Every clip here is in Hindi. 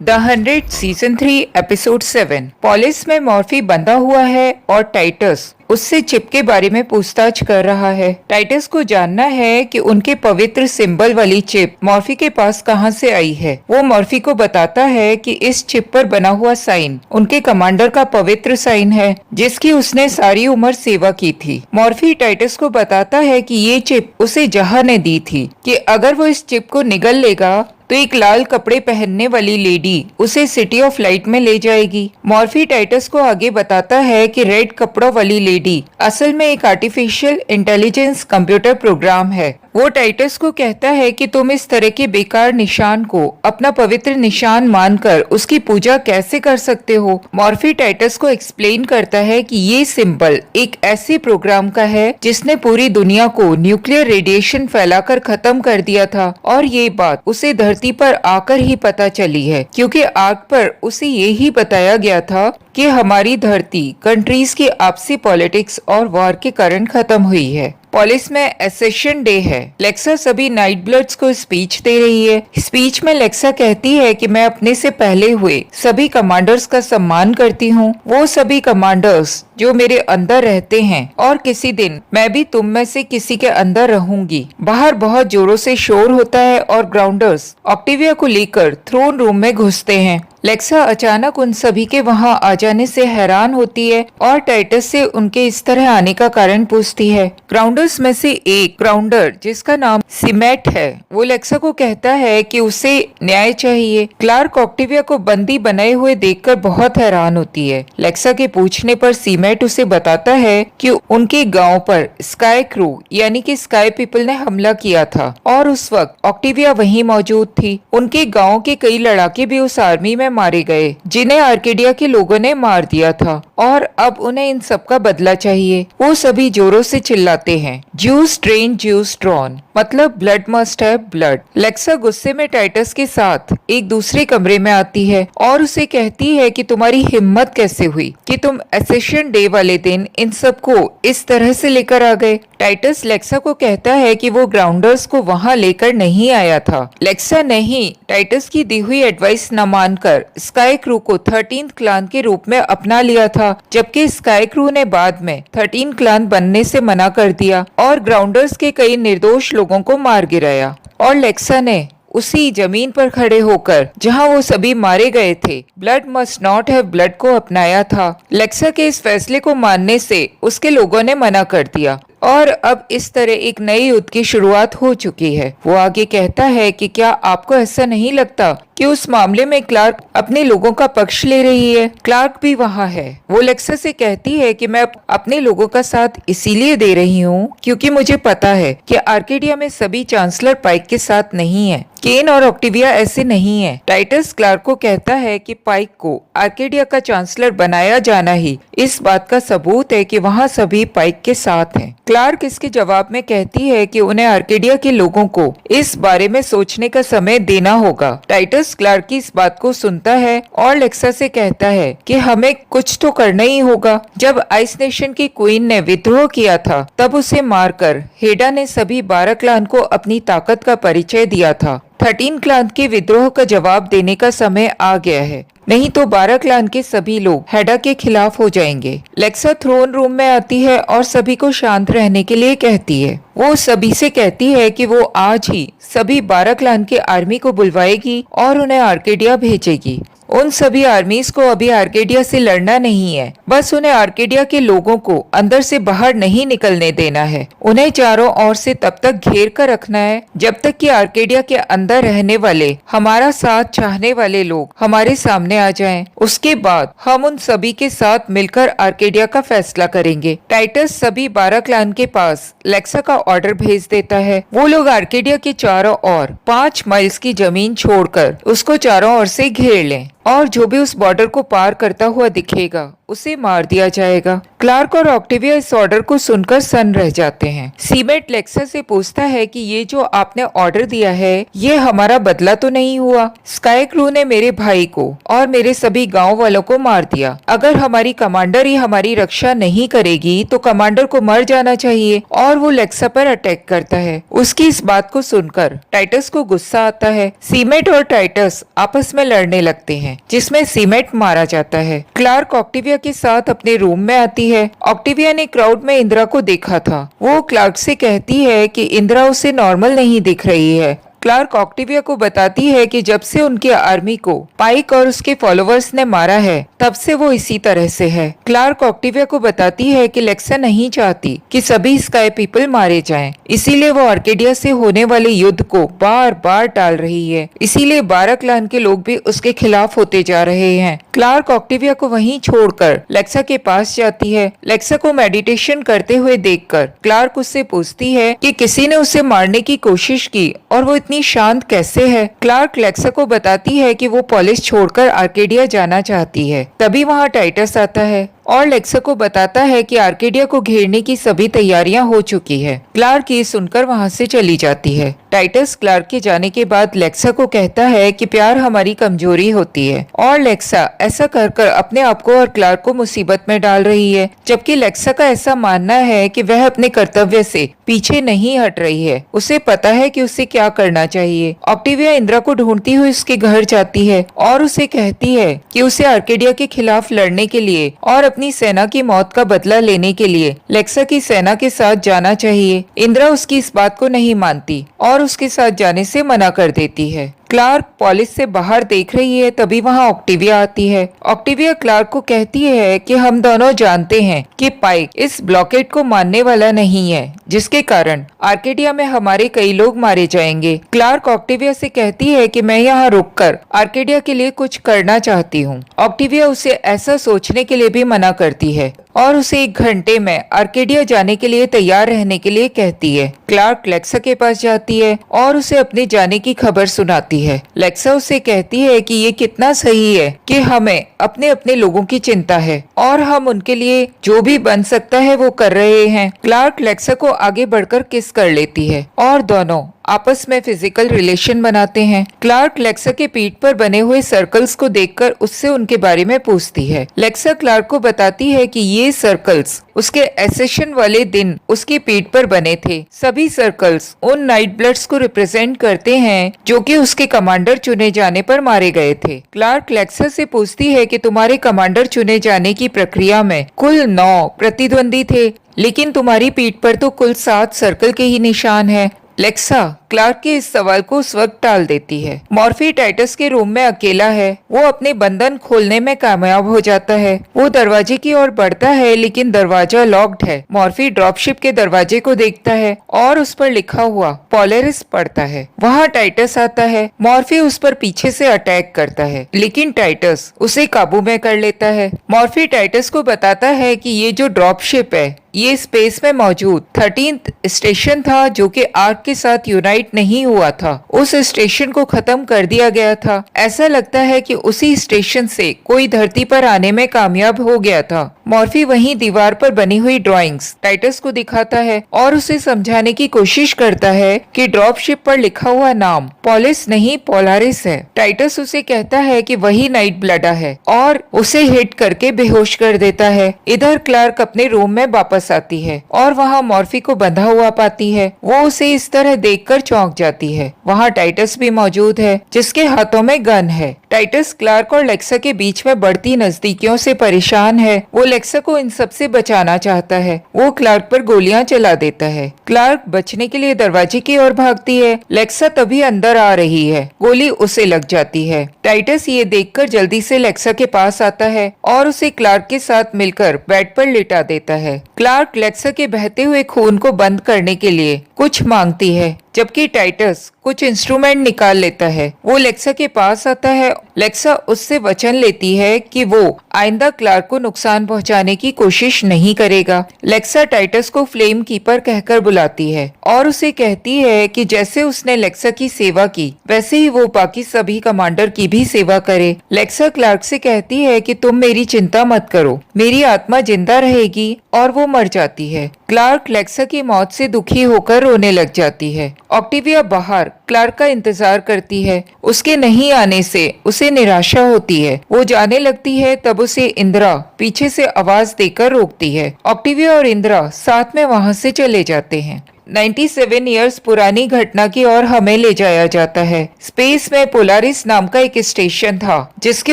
The 100 season 3 episode 7। पॉलिस में मॉर्फी बंधा हुआ है और टाइटस उससे चिप के बारे में पूछताछ कर रहा है। टाइटस को जानना है कि उनके पवित्र सिंबल वाली चिप मॉर्फी के पास कहां से आई है। वो मॉर्फी को बताता है कि इस चिप पर बना हुआ साइन उनके कमांडर का पवित्र साइन है, जिसकी उसने सारी उम्र सेवा की थी। मॉर्फी टाइटस को बताता है कि ये चिप उसे जहा ने दी थी कि अगर वो इस चिप को निगल लेगा तो एक लाल कपड़े पहनने वाली लेडी उसे सिटी ऑफ लाइट में ले जाएगी। मॉर्फी टाइटस को आगे बताता है कि रेड कपड़ों वाली लेडी असल में एक आर्टिफिशियल इंटेलिजेंस कंप्यूटर प्रोग्राम है। वो टाइटस को कहता है कि तुम इस तरह के बेकार निशान को अपना पवित्र निशान मानकर उसकी पूजा कैसे कर सकते हो। मॉर्फी टाइटस को एक्सप्लेन करता है कि ये सिंबल एक ऐसे प्रोग्राम का है जिसने पूरी दुनिया को न्यूक्लियर रेडिएशन फैलाकर खत्म कर दिया था, और ये बात उसे धरती पर आकर ही पता चली है, क्योंकि आग पर उसे यही बताया गया था कि हमारी धरती कंट्रीज की आपसी पॉलिटिक्स और वॉर के कारण खत्म हुई है। पॉलिस में एसेशन डे है। लेक्सा सभी नाइट ब्लड्स को स्पीच दे रही है। स्पीच में लेक्सा कहती है कि मैं अपने से पहले हुए सभी कमांडर्स का सम्मान करती हूँ, वो सभी कमांडर्स जो मेरे अंदर रहते हैं, और किसी दिन मैं भी तुम में से किसी के अंदर रहूंगी। बाहर बहुत जोरों से शोर होता है और ग्राउंडर्स ऑक्टिविया को लेकर थ्रोन रूम में घुसते हैं। लेक्सा अचानक उन सभी के वहां आ जाने से हैरान होती है और टाइटस से उनके इस तरह आने का कारण पूछती है। ग्राउंडर्स में से एक ग्राउंडर जिसका नाम सीमेट है, वो लेक्सा को कहता है कि उसे न्याय चाहिए। क्लार्क ऑक्टिविया को बंदी बनाए हुए देखकर बहुत हैरान होती है। लेक्सा के पूछने पर सीमेट उसे बताता है कि उनके गांव पर स्काई क्रू यानी कि स्काई पीपल ने हमला किया था और उस वक्त ऑक्टिविया वहीं मौजूद थी। उनके गांव के कई लड़ाके भी उस आर्मी में मारे गए जिन्हें आर्केडिया के लोगों ने मार दिया था, और अब उन्हें इन सब का बदला चाहिए। वो सभी जोरों से चिल्लाते हैं, ज्यूस ट्रेन ज्यूस ड्रॉन, मतलब ब्लड मस्ट है ब्लड। लेक्सा गुस्से में टाइटस के साथ एक दूसरे कमरे में आती है और उसे कहती है कि तुम्हारी हिम्मत कैसे हुई कि तुम एसेशन डे वाले दिन इन सबको इस तरह से लेकर आ गए। टाइटस लेक्सा को कहता है कि वो ग्राउंडर्स को वहां लेकर नहीं आया था। लेक्सा नहीं टाइटस की दी हुई एडवाइस न मानकर स्काई क्रू को 13th क्लान के रूप में अपना लिया था, जबकि स्काई क्रू ने बाद में 13 क्लान बनने से मना कर दिया और ग्राउंडर्स के कई निर्दोष लोगों को मार गिराया। और लेक्सा ने उसी जमीन पर खड़े होकर जहां वो सभी मारे गए थे, blood must not have blood को अपनाया था। लेक्सा के इस फैसले को मानने से उसके लोगों ने मना कर दिया और अब इस तरह एक नई युद्ध की शुरुआत हो चुकी है। वो आगे कहता है कि क्या आपको ऐसा नहीं लगता कि उस मामले में क्लार्क अपने लोगों का पक्ष ले रही है? क्लार्क भी वहाँ है। वो लेक्सा से कहती है कि मैं अपने लोगों का साथ इसीलिए दे रही हूँ क्योंकि मुझे पता है कि आर्केडिया में सभी चांसलर पाइक के साथ नहीं है। केन और ऑक्टिविया ऐसे नहीं है। टाइटस क्लार्क को कहता है कि पाइक को आर्केडिया का चांसलर बनाया जाना ही इस बात का सबूत है कि वहाँ सभी पाइक के साथ हैं। क्लार्क इसके जवाब में कहती है कि उन्हें आर्केडिया के लोगों को इस बारे में सोचने का समय देना होगा। टाइटस क्लार्क की इस बात को सुनता है और लेक्सा से कहता है कि हमें कुछ तो करना ही होगा। जब आइस नेशन की क्वीन ने विद्रोह किया था तब उसे मारकर हेडा ने सभी 12 क्लान को अपनी ताकत का परिचय दिया था। 13 क्लान के विद्रोह का जवाब देने का समय आ गया है, नहीं तो 12 क्लान के सभी लोग हेडा के खिलाफ हो जाएंगे। लेक्सा थ्रोन रूम में आती है और सभी को शांत रहने के लिए कहती है। वो सभी से कहती है कि वो आज ही सभी 12 क्लान के आर्मी को बुलवाएगी और उन्हें आर्केडिया भेजेगी। उन सभी आर्मीज को अभी आर्केडिया से लड़ना नहीं है, बस उन्हें आर्केडिया के लोगों को अंदर से बाहर नहीं निकलने देना है। उन्हें चारों ओर से तब तक घेर कर रखना है जब तक कि आर्केडिया के अंदर रहने वाले हमारा साथ चाहने वाले लोग हमारे सामने आ जाएं। उसके बाद हम उन सभी के साथ मिलकर आर्केडिया का फैसला करेंगे। टाइटस सभी 12 क्लान के पास लेक्सा का ऑर्डर भेज देता है। वो लोग आर्केडिया के चारों ओर 5 माइल्स की जमीन छोड़कर उसको चारों ओर से घेर लें। और जो भी उस बॉर्डर को पार करता हुआ दिखेगा उसे मार दिया जाएगा। क्लार्क और ऑक्टेविया इस ऑर्डर को सुनकर सन्न रह जाते हैं। सीमेट लेक्सा से पूछता है कि ये जो आपने ऑर्डर दिया है ये हमारा बदला तो नहीं हुआ? स्काई क्रू ने मेरे भाई को और मेरे सभी गांव वालों को मार दिया। अगर हमारी कमांडर ही हमारी रक्षा नहीं करेगी तो कमांडर को मर जाना चाहिए। और वो लेक्सा पर अटैक करता है। उसकी इस बात को सुनकर टाइटस को गुस्सा आता है। सीमेट और टाइटस आपस में लड़ने लगते हैं जिसमें सीमेट मारा जाता है। क्लार्क ऑक्टेविया के साथ अपने रूम में आती है। ऑक्टेविया ने क्राउड में इंदिरा को देखा था। वो क्लार्क से कहती है कि इंदिरा उसे नॉर्मल नहीं दिख रही है। क्लार्क ऑक्टेविया को बताती है कि जब से उनके आर्मी को पाइक और उसके फॉलोअर्स ने मारा है तब से वो इसी तरह से है। क्लार्क ऑक्टेविया को बताती है कि लेक्सा नहीं चाहती कि सभी स्काई पीपल मारे जाएं, इसीलिए वो आर्केडिया से होने वाले युद्ध को बार बार टाल रही है। इसीलिए 12 क्लान के लोग भी उसके खिलाफ होते जा रहे हैं। क्लार्क ऑक्टेविया को वहीं छोड़कर लेक्सा के पास जाती है। लेक्सा को मेडिटेशन करते हुए देखकर क्लार्क उससे पूछती है कि किसी ने उसे मारने की कोशिश की और वो इतनी शांत कैसे है। क्लार्क लेक्सा को बताती है कि वो पॉलिस छोड़कर आर्केडिया जाना चाहती है। तभी वहाँ टाइटस आता है और लेक्सा को बताता है कि आर्केडिया को घेरने की सभी तैयारियां हो चुकी है। क्लार्क ये सुनकर वहाँ से चली जाती है। टाइटस क्लार्क के जाने के बाद लेक्सा को कहता है कि प्यार हमारी कमजोरी होती है और लेक्सा ऐसा कर कर अपने आप को और क्लार्क को मुसीबत में डाल रही है, जबकि लेक्सा का ऐसा मानना है कि वह अपने कर्तव्य से पीछे नहीं हट रही है। उसे पता है कि उसे क्या करना चाहिए। ऑक्टेविया इंदिरा को ढूंढती हुई उसके घर जाती है और उसे कहती है कि उसे आर्केडिया के खिलाफ लड़ने के लिए और अपनी सेना की मौत का बदला लेने के लिए लेक्सा की सेना के साथ जाना चाहिए। इंदिरा उसकी इस बात को नहीं मानती और उसके साथ जाने से मना कर देती है। क्लार्क पॉलिस से बाहर देख रही है, तभी वहाँ ऑक्टेविया आती है। ऑक्टेविया क्लार्क को कहती है कि हम दोनों जानते हैं कि पाइक इस ब्लॉकेड को मानने वाला नहीं है, जिसके कारण आर्केडिया में हमारे कई लोग मारे जाएंगे। क्लार्क ऑक्टेविया से कहती है कि मैं यहाँ रुककर आर्केडिया के लिए कुछ करना चाहती हूँ। ऑक्टेविया उसे ऐसा सोचने के लिए भी मना करती है और उसे 1 घंटे में आर्केडिया जाने के लिए तैयार रहने के लिए कहती है। क्लार्क लेक्सा के पास जाती है और उसे अपने जाने की खबर सुनाती है। लेक्सा उसे कहती है कि ये कितना सही है कि हमें अपने अपने लोगों की चिंता है और हम उनके लिए जो भी बन सकता है वो कर रहे हैं। क्लार्क लेक्सा को आगे बढ़कर किस कर लेती है और दोनों आपस में फिजिकल रिलेशन बनाते हैं। क्लार्क लेक्सा के पीठ पर बने हुए सर्कल्स को देखकर उससे उनके बारे में पूछती है। लेक्सा क्लार्क को बताती है कि ये सर्कल्स उसके एसेशन वाले दिन उसकी पीठ पर बने थे। सभी सर्कल्स उन नाइट ब्लड्स को रिप्रेजेंट करते हैं जो कि उसके कमांडर चुने जाने पर मारे गए थे। क्लार्क लेक्सा से पूछती है कि तुम्हारे कमांडर चुने जाने की प्रक्रिया में कुल 9 प्रतिद्वंदी थे, लेकिन तुम्हारी पीठ पर तो कुल 7 सर्कल के ही निशान है। लेक्सा क्लार्क के इस सवाल को उस वक्त टाल देती है। मॉर्फी टाइटस के रूम में अकेला है। वो अपने बंधन खोलने में कामयाब हो जाता है। वो दरवाजे की ओर बढ़ता है लेकिन दरवाजा लॉक्ड है। मॉर्फी ड्रॉपशिप के दरवाजे को देखता है और उस पर लिखा हुआ पोलेरिस पढ़ता है। वहाँ टाइटस आता है। मॉर्फी उस पर पीछे से अटैक करता है लेकिन टाइटस उसे काबू में कर लेता है। मॉर्फी टाइटस को बताता है कि ये जो ड्रॉपशिप है ये स्पेस में मौजूद 13th स्टेशन था जो कि आर्क के साथ यूनाइट नहीं हुआ था। उस स्टेशन को खत्म कर दिया गया था। ऐसा लगता है कि उसी स्टेशन से कोई धरती पर आने में कामयाब हो गया था। मॉर्फी वहीं दीवार पर बनी हुई ड्राइंग्स टाइटस को दिखाता है और उसे समझाने की कोशिश करता है कि ड्रॉपशिप पर लिखा हुआ नाम पोलिस नहीं पोलारिस है। टाइटस उसे कहता है कि वही नाइट ब्लडा है और उसे हिट करके बेहोश कर देता है। इधर क्लार्क अपने रूम में वापस आती है और वहाँ मॉर्फी को बंधा हुआ पाती है। वो उसे इस तरह देखकर चौंक जाती है। वहाँ टाइटस भी मौजूद है जिसके हाथों में गन है। टाइटस क्लार्क और लेक्सा के बीच में बढ़ती नजदीकियों से परेशान है। वो लेक्सा को इन सब से बचाना चाहता है। वो क्लार्क पर गोलियां चला देता है। क्लार्क बचने के लिए दरवाजे की ओर भागती है। लेक्सा तभी अंदर आ रही है। गोली उसे लग जाती है। टाइटस ये देखकर जल्दी से लेक्सा के पास आता है और उसे क्लार्क के साथ मिलकर बेड पर लिटा देता है। क्लार्क लेक्सा के बहते हुए खून को बंद करने के लिए कुछ मांगती है जबकि टाइटस कुछ इंस्ट्रूमेंट निकाल लेता है। वो लेक्सा के पास आता है। लेक्सा उससे वचन लेती है कि वो आइंदा क्लार्क को नुकसान पहुंचाने की कोशिश नहीं करेगा। लेक्सा टाइटस को फ्लेम कीपर कहकर बुलाती है और उसे कहती है कि जैसे उसने लेक्सा की सेवा की वैसे ही वो बाकी सभी कमांडर की भी सेवा करे। लेक्सा क्लार्क से कहती है कि तुम मेरी चिंता मत करो, मेरी आत्मा जिंदा रहेगी, और वो मर जाती है। क्लार्क लेक्सा की मौत से दुखी होकर रोने लग जाती है। ऑक्टेविया बाहर क्लार्क का इंतजार करती है। उसके नहीं आने से उसे निराशा होती है। वो जाने लगती है, तब उसे इंदिरा पीछे से आवाज देकर रोकती है। ऑक्टेविया और इंदिरा साथ में वहां से चले जाते हैं। 97 इयर्स पुरानी घटना की ओर हमें ले जाया जाता है। स्पेस में पोलारिस नाम का एक स्टेशन था जिसके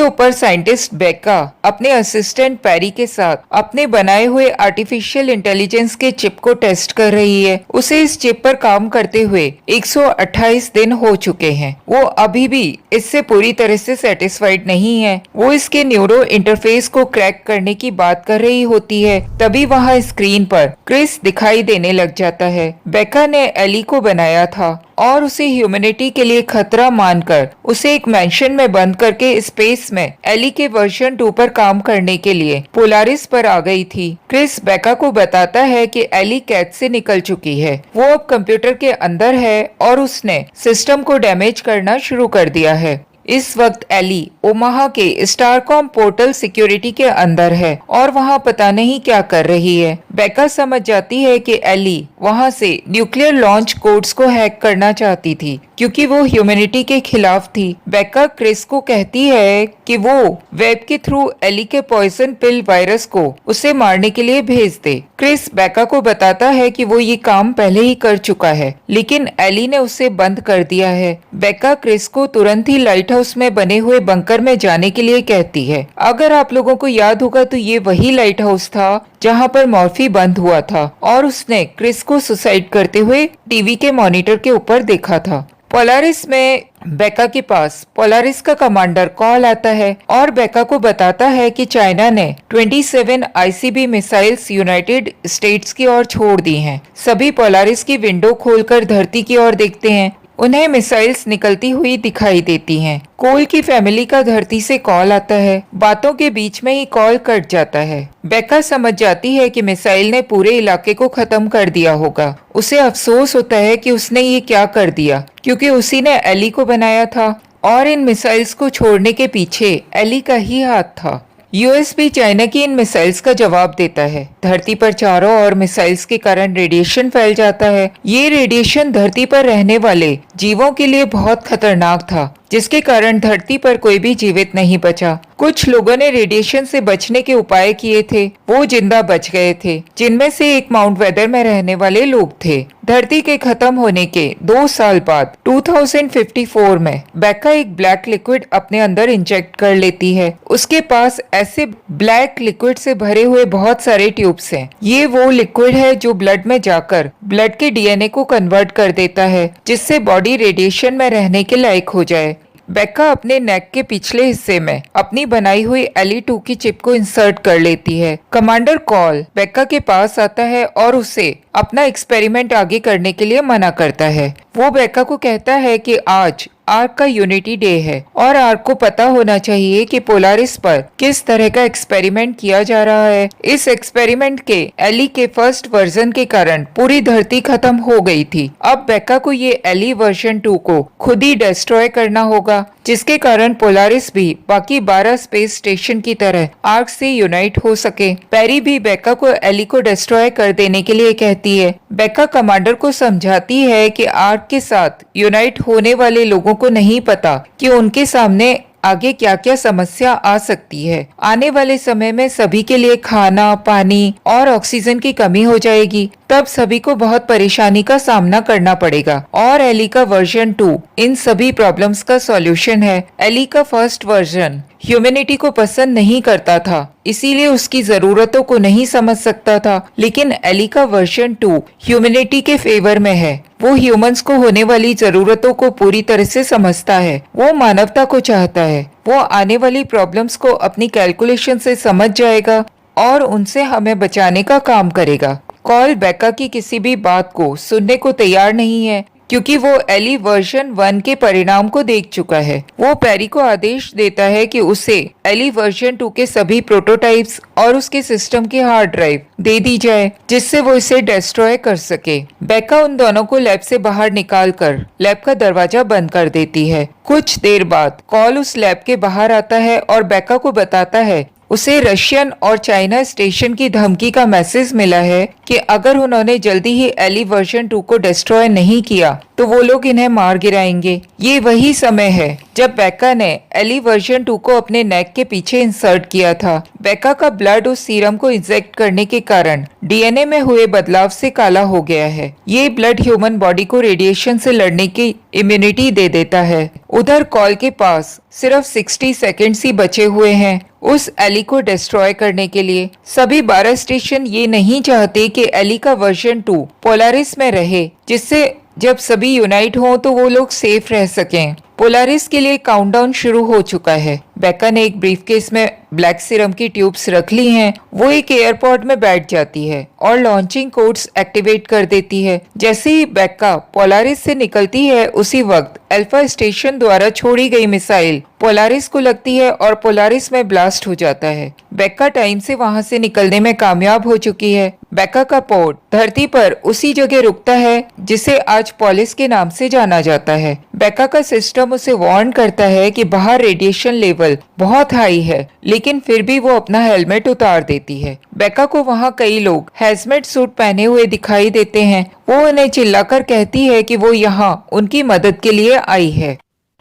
ऊपर साइंटिस्ट बेका अपने असिस्टेंट पैरी के साथ अपने बनाए हुए आर्टिफिशियल इंटेलिजेंस के चिप को टेस्ट कर रही है। उसे इस चिप पर काम करते हुए 128 दिन हो चुके हैं। वो अभी भी इससे पूरी तरह से सेटिस्फाइड नहीं है। वो इसके न्यूरो इंटरफेस को क्रैक करने की बात कर रही होती है। तभी वहाँ स्क्रीन पर क्रिस दिखाई देने लग जाता है। बेका ने एली को बनाया था और उसे ह्यूमैनिटी के लिए खतरा मानकर उसे एक मैंशन में बंद करके स्पेस में एली के वर्जन 2 पर काम करने के लिए पोलारिस पर आ गई थी। क्रिस बेका को बताता है कि एली कैद से निकल चुकी है। वो अब कंप्यूटर के अंदर है और उसने सिस्टम को डैमेज करना शुरू कर दिया है। इस वक्त एली ओमाहा के स्टारकॉम पोर्टल सिक्योरिटी के अंदर है और वहाँ पता नहीं क्या कर रही है। बेका समझ जाती है कि एली वहाँ से न्यूक्लियर लॉन्च कोड्स को हैक करना चाहती थी क्योंकि वो ह्यूमैनिटी के खिलाफ थी। बेका क्रिस को कहती है कि वो वेब के थ्रू एली के पॉइजन पिल वायरस को उसे मारने के लिए भेज दे। क्रिस बेका को बताता है कि वो ये काम पहले ही कर चुका है, लेकिन एली ने उसे बंद कर दिया है। बेका क्रिस को तुरंत ही लाइट हाउस में बने हुए बंकर में जाने के लिए कहती है। अगर आप लोगों को याद होगा तो ये वही लाइट हाउस था जहाँ पर मॉर्फी बंद हुआ था और उसने क्रिस को सुसाइड करते हुए टीवी के मॉनिटर के ऊपर देखा था। पोलारिस में बेका के पास पोलारिस का कमांडर कॉल आता है और बेका को बताता है कि चाइना ने 27 आईसीबी मिसाइल्स यूनाइटेड स्टेट्स की ओर छोड़ दी हैं। सभी पोलारिस की विंडो खोलकर धरती की ओर देखते हैं। उन्हें मिसाइल्स निकलती हुई दिखाई देती हैं। कोल की फैमिली का धरती से कॉल आता है। बातों के बीच में ही कॉल कट जाता है। बेका समझ जाती है कि मिसाइल ने पूरे इलाके को खत्म कर दिया होगा। उसे अफसोस होता है कि उसने ये क्या कर दिया, क्योंकि उसी ने एली को बनाया था और इन मिसाइल्स को छोड़ने के पीछे एली का ही हाथ था। यूएस भी चाइना की इन मिसाइल्स का जवाब देता है। धरती पर चारों ओर मिसाइल्स के कारण रेडिएशन फैल जाता है। ये रेडिएशन धरती पर रहने वाले जीवों के लिए बहुत खतरनाक था, जिसके कारण धरती पर कोई भी जीवित नहीं बचा। कुछ लोगों ने रेडिएशन से बचने के उपाय किए थे, वो जिंदा बच गए थे, जिनमें से एक माउंट वेदर में रहने वाले लोग थे। धरती के खत्म होने के 2 साल बाद 2054 में बेका एक ब्लैक लिक्विड अपने अंदर इंजेक्ट कर लेती है। उसके पास ऐसे ब्लैक लिक्विड से भरे हुए बहुत सारे ट्यूब्स हैं। ये वो लिक्विड है जो ब्लड में जाकर ब्लड के डीएनए को कन्वर्ट कर देता है, जिससे बॉडी रेडिएशन में रहने के लायक हो जाए। बेका अपने नेक के पिछले हिस्से में अपनी बनाई हुई एली-2 की चिप को इंसर्ट कर लेती है। कमांडर कॉल बेका के पास आता है और उसे अपना एक्सपेरिमेंट आगे करने के लिए मना करता है। वो बेका को कहता है कि आज आर्क का यूनिटी डे है और आर्क को पता होना चाहिए कि पोलारिस पर किस तरह का एक्सपेरिमेंट किया जा रहा है। इस एक्सपेरिमेंट के एली के फर्स्ट वर्जन के कारण पूरी धरती खत्म हो गई थी। अब बेका को ये एली वर्जन 2 को खुद ही डिस्ट्रॉय करना होगा, जिसके कारण पोलारिस भी बाकी 12 स्पेस स्टेशन की तरह आर्क से यूनाइट हो सके। पैरी भी बेका को एली को डिस्ट्रॉय कर देने के लिए कहती है। बेका कमांडर को समझाती है कि आर्क के साथ यूनाइट होने वाले लोगों को नहीं पता कि उनके सामने आगे क्या क्या समस्या आ सकती है। आने वाले समय में सभी के लिए खाना, पानी और ऑक्सीजन की कमी हो जाएगी। तब सभी को बहुत परेशानी का सामना करना पड़ेगा और एली का वर्जन 2 इन सभी प्रॉब्लम्स का सॉल्यूशन है। एली का फर्स्ट वर्जन ह्यूमैनिटी को पसंद नहीं करता था, इसीलिए उसकी जरूरतों को नहीं समझ सकता था, लेकिन एली का वर्जन 2 ह्यूमैनिटी के फेवर में है। वो ह्यूमंस को होने वाली जरूरतों को पूरी तरह से समझता है। वो मानवता को चाहता है। वो आने वाली प्रॉब्लम्स को अपनी कैलकुलेशन से समझ जाएगा और उनसे हमें बचाने का काम करेगा। कॉल बेका की किसी भी बात को सुनने को तैयार नहीं है। क्योंकि वो एली वर्जन 1 के परिणाम को देख चुका है। वो पेरी को आदेश देता है कि उसे एली वर्जन 2 के सभी प्रोटोटाइप्स और उसके सिस्टम की हार्ड ड्राइव दे दी जाए, जिससे वो इसे डिस्ट्रॉय कर सके। बेका उन दोनों को लैब से बाहर निकालकर लैब का दरवाजा बंद कर देती है। कुछ देर बाद कॉल उस लैब के बाहर आता है और बेका को बताता है उसे रशियन और चाइना स्टेशन की धमकी का मैसेज मिला है कि अगर उन्होंने जल्दी ही एली वर्जन 2 को डिस्ट्रॉय नहीं किया तो वो लोग इन्हें मार गिराएंगे। ये वही समय है जब बेका ने एली वर्जन 2 को अपने नेक के पीछे इंसर्ट किया था। बेका का ब्लड उस सीरम को इंजेक्ट करने के कारण डीएनए में हुए बदलाव से काला हो गया है। ये ब्लड ह्यूमन बॉडी को रेडिएशन से लड़ने की इम्यूनिटी दे देता है। उधर कॉल के पास सिर्फ 60 सेकेंड्स ही बचे हुए हैं उस एली को डिस्ट्रॉय करने के लिए। सभी 12 स्टेशन ये नहीं चाहते कि एली का वर्जन 2 पोलारिस में रहे, जिससे जब सभी यूनाइट हों तो वो लोग सेफ रह सकें। पोलारिस के लिए काउंटडाउन शुरू हो चुका है। बेका ने एक ब्रीफकेस में ब्लैक सीरम की ट्यूब्स रख ली हैं। वो एक एयरपोर्ट में बैठ जाती है और लॉन्चिंग कोड्स एक्टिवेट कर देती है। जैसे ही बेका पोलारिस से निकलती है उसी वक्त अल्फा स्टेशन द्वारा छोड़ी गई मिसाइल पोलारिस को लगती है और पोलारिस में ब्लास्ट हो जाता है। बेका टाइम से वहां से निकलने में कामयाब हो चुकी है। बेका का पोर्ट धरती पर उसी जगह रुकता है जिसे आज पोलिस के नाम से जाना जाता है। बेका का सिस्टम उसे वार्न करता है कि बाहर रेडिएशन लेवल बहुत हाई है, लेकिन फिर भी वो अपना हेलमेट उतार देती है। बेका को वहाँ कई लोग हैजमेट सूट पहने हुए दिखाई देते हैं। वो उन्हें चिल्लाकर कहती है कि वो यहाँ उनकी मदद के लिए आई है।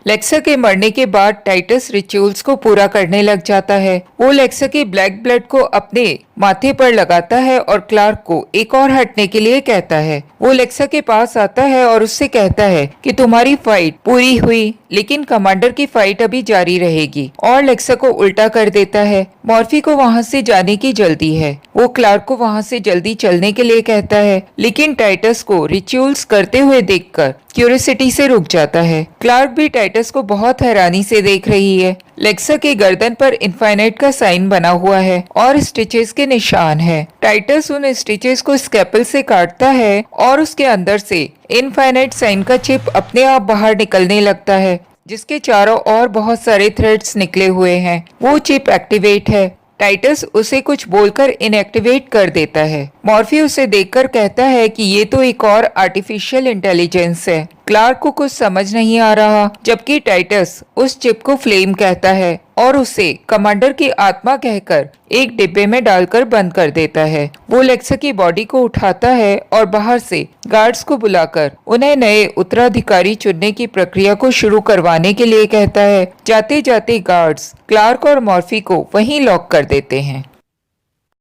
लेक्सा के मरने के बाद टाइटस रिचुअल्स को पूरा करने लग जाता है। वो लेक्सा के ब्लैक ब्लड को अपने माथे पर लगाता है और क्लार्क को एक और हटने के लिए कहता है। वो लेक्सा के पास आता है और उससे कहता है कि तुम्हारी फाइट पूरी हुई, लेकिन कमांडर की फाइट अभी जारी रहेगी, और लेक्सा को उल्टा कर देता है। मॉर्फी को वहाँ से जाने की जल्दी है। वो क्लार्क को वहाँ से जल्दी चलने के लिए कहता है, लेकिन टाइटस को रिचुअल्स करते हुए देखकर क्यूरियोसिटी से रुक जाता है। क्लार्क भी टाइटस को बहुत हैरानी से देख रही है। लेक्सा के गर्दन पर इनफाइनाइट का साइन बना हुआ है और स्टिचेस के निशान है। टाइटस उन स्टिचेस को स्केपल से काटता है और उसके अंदर से इनफाइनाइट साइन का चिप अपने आप बाहर निकलने लगता है, जिसके चारों ओर बहुत सारे थ्रेड्स निकले हुए हैं। वो चिप एक्टिवेट है। टाइटस उसे कुछ बोलकर इनएक्टिवेट कर देता है। मॉर्फी उसे देखकर कहता है कि ये तो एक और आर्टिफिशियल इंटेलिजेंस है। क्लार्क को कुछ समझ नहीं आ रहा, जबकि टाइटस उस चिप को फ्लेम कहता है और उसे कमांडर की आत्मा कहकर एक डिब्बे में डालकर बंद कर देता है। वो लेक्सा की बॉडी को उठाता है और बाहर से गार्ड्स को बुलाकर उन्हें नए उत्तराधिकारी चुनने की प्रक्रिया को शुरू करवाने के लिए कहता है। जाते जाते गार्ड्स क्लार्क और मॉर्फी को वहीं लॉक कर देते हैं।